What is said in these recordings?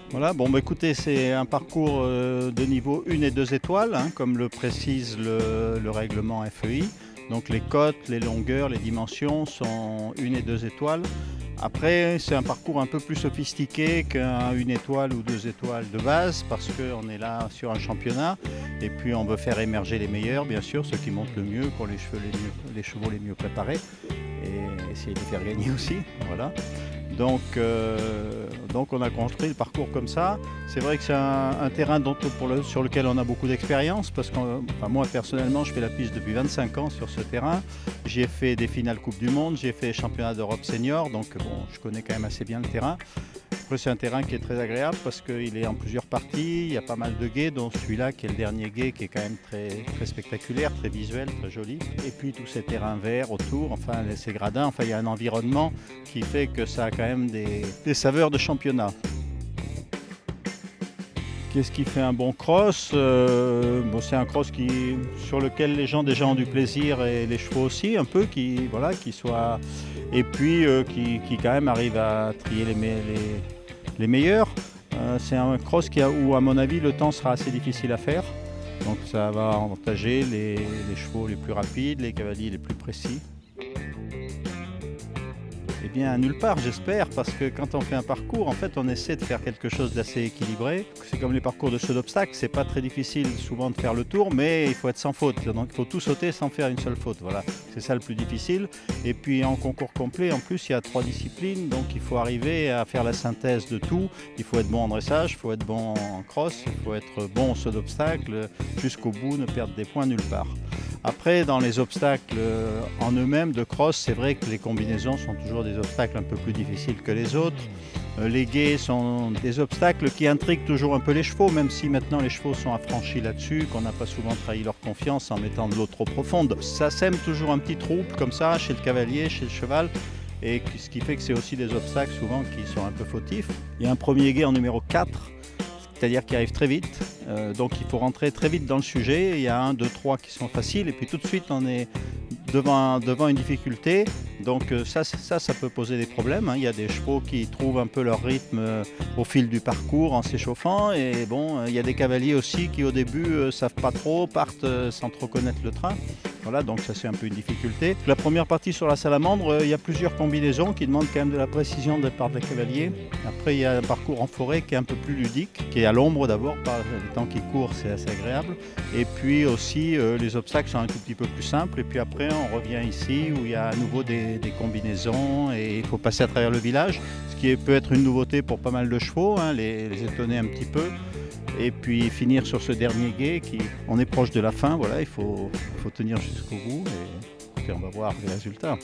Voilà, bon bah écoutez, c'est un parcours de niveau 1 et 2 étoiles, hein, comme le précise le règlement FEI. Donc les cotes, les longueurs, les dimensions sont 1 et 2 étoiles. Après, c'est un parcours un peu plus sophistiqué qu'un 1 étoile ou 2 étoiles de base, parce qu'on est là sur un championnat. Et puis on veut faire émerger les meilleurs, bien sûr, ceux qui montent le mieux, qui ont les chevaux les mieux préparés, et essayer de les faire gagner aussi. Voilà. Donc on a construit le parcours comme ça. C'est vrai que c'est un terrain sur lequel on a beaucoup d'expérience, parce que moi personnellement je fais la piste depuis 25 ans sur ce terrain. J'ai fait des finales Coupe du Monde, j'ai fait championnat d'Europe senior, donc bon, je connais quand même assez bien le terrain. Après, c'est un terrain qui est très agréable parce qu'il est en plusieurs parties, il y a pas mal de gués, dont celui-là qui est le dernier gué, qui est quand même très, très spectaculaire, très visuel, très joli. Et puis tous ces terrains verts autour, enfin ces gradins, enfin il y a un environnement qui fait que ça a quand même des saveurs de championnat. Qu'est-ce qui fait un bon cross? C'est un cross sur lequel les gens déjà ont du plaisir, et les chevaux aussi un peu, qui soient, et puis qui quand même arrive à trier les meilleurs. C'est un cross où à mon avis le temps sera assez difficile à faire. Donc ça va avantager les chevaux les plus rapides, les cavaliers les plus précis. Eh bien, nulle part, j'espère, parce que quand on fait un parcours, en fait, on essaie de faire quelque chose d'assez équilibré. C'est comme les parcours de saut d'obstacle, c'est pas très difficile souvent de faire le tour, mais il faut être sans faute. Donc, il faut tout sauter sans faire une seule faute. Voilà, c'est ça le plus difficile. Et puis, en concours complet, en plus, il y a 3 disciplines, donc il faut arriver à faire la synthèse de tout. Il faut être bon en dressage, il faut être bon en cross, il faut être bon au saut d'obstacle, jusqu'au bout, ne perdre des points nulle part. Après, dans les obstacles en eux-mêmes de cross, c'est vrai que les combinaisons sont toujours des obstacles un peu plus difficiles que les autres. Les gués sont des obstacles qui intriguent toujours un peu les chevaux, même si maintenant les chevaux sont affranchis là-dessus, qu'on n'a pas souvent trahi leur confiance en mettant de l'eau trop profonde. Ça sème toujours un petit trouble comme ça chez le cavalier, chez le cheval, et ce qui fait que c'est aussi des obstacles souvent qui sont un peu fautifs. Il y a un premier gué en numéro 4, c'est-à-dire qui arrive très vite, donc il faut rentrer très vite dans le sujet. Il y a 1, 2, 3 qui sont faciles, et puis tout de suite on est devant une difficulté. Donc ça peut poser des problèmes, hein. Il y a des chevaux qui trouvent un peu leur rythme au fil du parcours en s'échauffant, et bon, il y a des cavaliers aussi qui au début savent pas trop, partent sans trop connaître le train. Voilà, donc ça c'est un peu une difficulté. La première partie sur la salamandre, il y a plusieurs combinaisons qui demandent quand même de la précision de la part des cavaliers. Après, il y a un parcours en forêt qui est un peu plus ludique, qui est à l'ombre d'abord, par les temps qui courent, c'est assez agréable. Et puis aussi, les obstacles sont un tout petit peu plus simples. Et puis après, on revient ici où il y a à nouveau des combinaisons, et il faut passer à travers le village, ce qui peut être une nouveauté pour pas mal de chevaux, hein, les étonner un petit peu. Et puis finir sur ce dernier gué, on est proche de la fin, voilà, il faut tenir jusqu'au bout, et on va voir les résultats.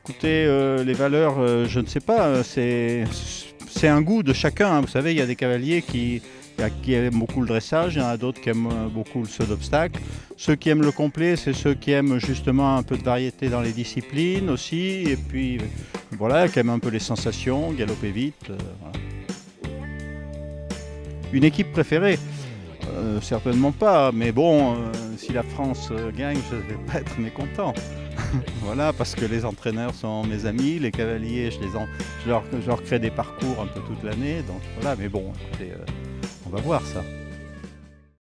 Écoutez, les valeurs, je ne sais pas, c'est un goût de chacun, hein. Vous savez, il y a des cavaliers qui aiment beaucoup le dressage, il y en a d'autres qui aiment beaucoup le saut d'obstacle. Ceux qui aiment le complet, c'est ceux qui aiment justement un peu de variété dans les disciplines aussi, et puis voilà, qui aiment un peu les sensations, galoper vite, voilà. Une équipe préférée? Certainement pas, mais bon, si la France gagne, je ne vais pas être mécontent. Voilà, parce que les entraîneurs sont mes amis, les cavaliers, je leur crée des parcours un peu toute l'année, donc voilà, mais bon, écoutez, on va voir ça.